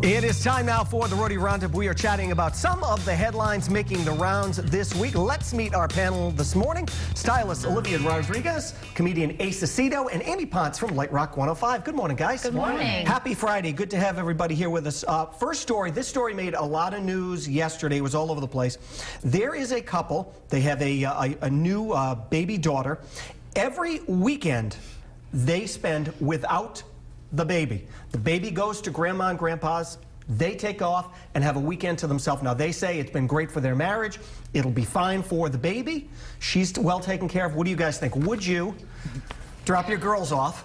It is time now for the Rhody Roundup. We are chatting about some of the headlines making the rounds this week. Let's meet our panel this morning. Stylist Olivia Rodriguez, comedian Ace Aceto, and Amy Ponce from Light Rock 105. Good morning, guys. Good morning. Happy Friday. Good to have everybody here with us. First story. This story made a lot of news yesterday. It was all over the place. There is a couple. They have a new baby daughter. Every weekend, they spend without the baby. The baby goes to grandma and grandpa's. They take off and have a weekend to themselves. Now, they say it's been great for their marriage. It'll be fine for the baby. She's well taken care of. What do you guys think? Would you drop your girls off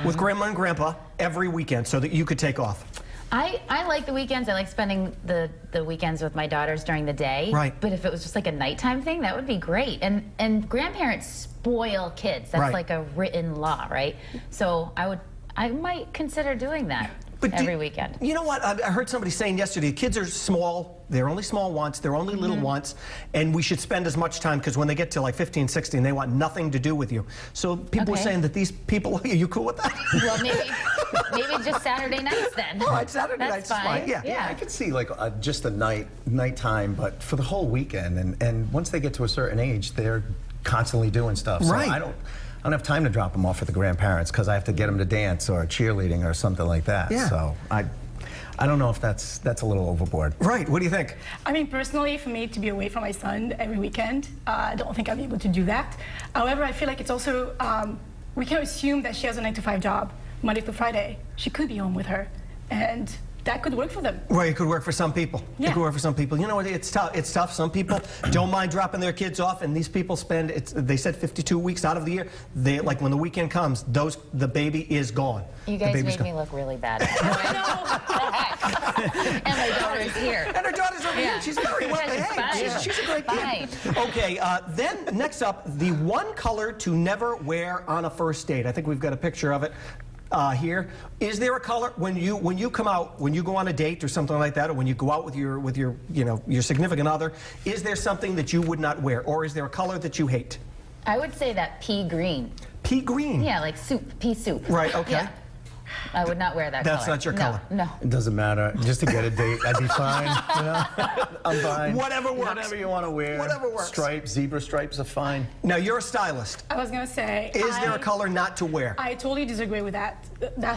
with grandma and grandpa every weekend so that you could take off? I like the weekends. I like spending the weekends with my daughters during the day. Right. But if it was just like a nighttime thing, that would be great. And grandparents spoil kids. That's Right. like a written law, right? So I might consider doing that every weekend. You know what? I heard somebody saying yesterday, kids are small. They're only small once. They're only little once. And we should spend as much time, because when they get to like 15, 16, they want nothing to do with you. So people were saying that these people, are you cool with that? Well, maybe just Saturday nights then. All right, Saturday That's nights is fine. Yeah, I could see like just a nighttime, but for the whole weekend. And once they get to a certain age, they're constantly doing stuff. So Right. I don't have time to drop them off with the grandparents because I have to get them to dance or cheerleading or something like that. Yeah. So I don't know if that's a little overboard. Right. What do you think? I mean, personally, for me to be away from my son every weekend, I don't think I'll be able to do that. However, I feel like it's also, we can assume that she has a 9-to-5 job, Monday to Friday. She could be home with her, and that could work for them. Well, it could work for some people. Yeah. It could work for some people. You know what? It's tough. It's tough. Some people don't mind dropping their kids off, and these people spend, they said 52 weeks out of the year. They, like when the weekend comes, the baby is gone. You guys made me look really bad. And my daughter's here. And her daughter's over here. She's very well behaved. She's a great kid. Okay, then next up, the one color to never wear on a first date. I think we've got a picture of it here. Is there a color when you come out, when you go on a date or something like that, or when you go out with your your significant other? Is there something that you would not wear, or is there a color that you hate? I would say that pea green. Pea green. Yeah, like soup, pea soup. Right. Okay. Yeah. I would not wear that color. That's not your color. No. It doesn't matter. Just to get a date, I'd be fine. You know? I'm fine. Whatever works. Whatever you want to wear. Whatever works. Stripes, zebra stripes are fine. Now, you're a stylist. I was gonna say, Is there a color not to wear? I totally disagree with that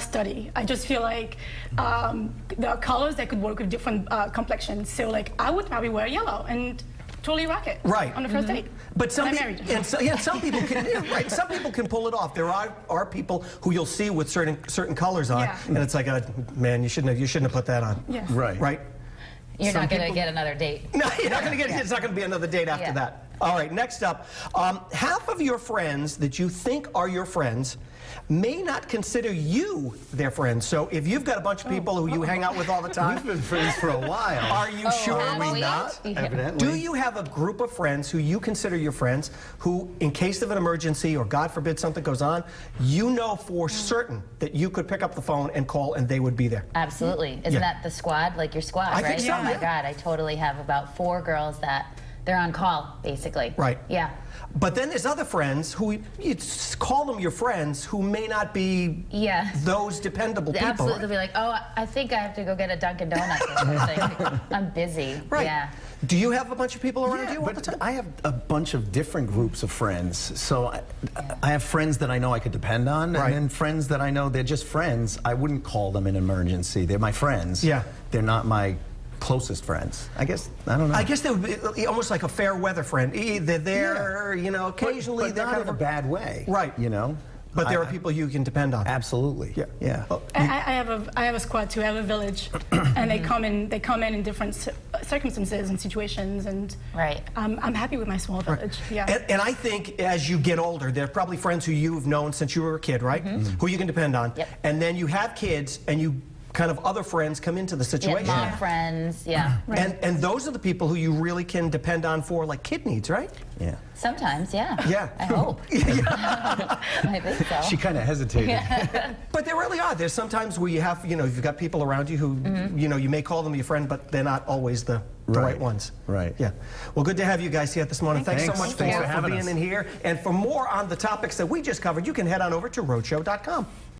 study. I just feel like there are colors that could work with different complexions. So like, I would probably wear yellow and totally rock it. Right. On the first date. But some I'm people, married. some people can, right? Some people can pull it off. There are people who you'll see with certain colors on, Yeah. and it's like, man, you shouldn't have put that on. Yeah. Right. Right. You're Some not going to people- get another date. No, you're not going to get. It's not going to be another date after that. All right. Next up, half of your friends that you think are your friends may not consider you their friends. So if you've got a bunch of people who you hang out with all the time, We've been friends for a while. are you sure? are we not? Evidently. Do you have a group of friends who you consider your friends who, in case of an emergency or God forbid something goes on, you know for certain that you could pick up the phone and call and they would be there? Absolutely. Isn't that the squad? Like your squad, I right? think so, Oh my yeah. God, I totally have about 4 girls that they're on call, basically. Right. Yeah. But then there's other friends who you call them your friends who may not be those dependable people. Absolutely. They'll be like, oh, I think I have to go get a Dunkin' Donuts or something. I'm busy. Right. Yeah. Do you have a bunch of people around you all the But time? I have a bunch of different groups of friends. So I have friends that I know I could depend on, Right. and then friends that I know they're just friends. I wouldn't call them an emergency. They're my friends. Yeah. They're not my closest friends. I guess, I don't know. I guess they would be almost like a fair weather friend. They're there, occasionally but they're not kind in of a bad way. Right. You know? But there are people you can depend on. Absolutely. Yeah. Yeah. I have a squad too. I have a village, and they come in different circumstances and situations, and Right. I'm happy with my small village. Yeah. And I think as you get older, there are probably friends who you've known since you were a kid, right? Who you can depend on. Yep. And then you have kids, and you kind of other friends come into the situation. Mom friends, yeah. And those are the people who you really can depend on for like kid needs, right? Yeah. Sometimes, yeah. Yeah. I hope. I think so. She kind of hesitated. But there really are. There's sometimes where you have, you've got people around you who, you may call them your friend, but they're not always the right ones. Right. Yeah. Well, good to have you guys here this morning. Thanks so much Thanks for for having being us. in here. And for more on the topics that we just covered, you can head on over to roadshow.com.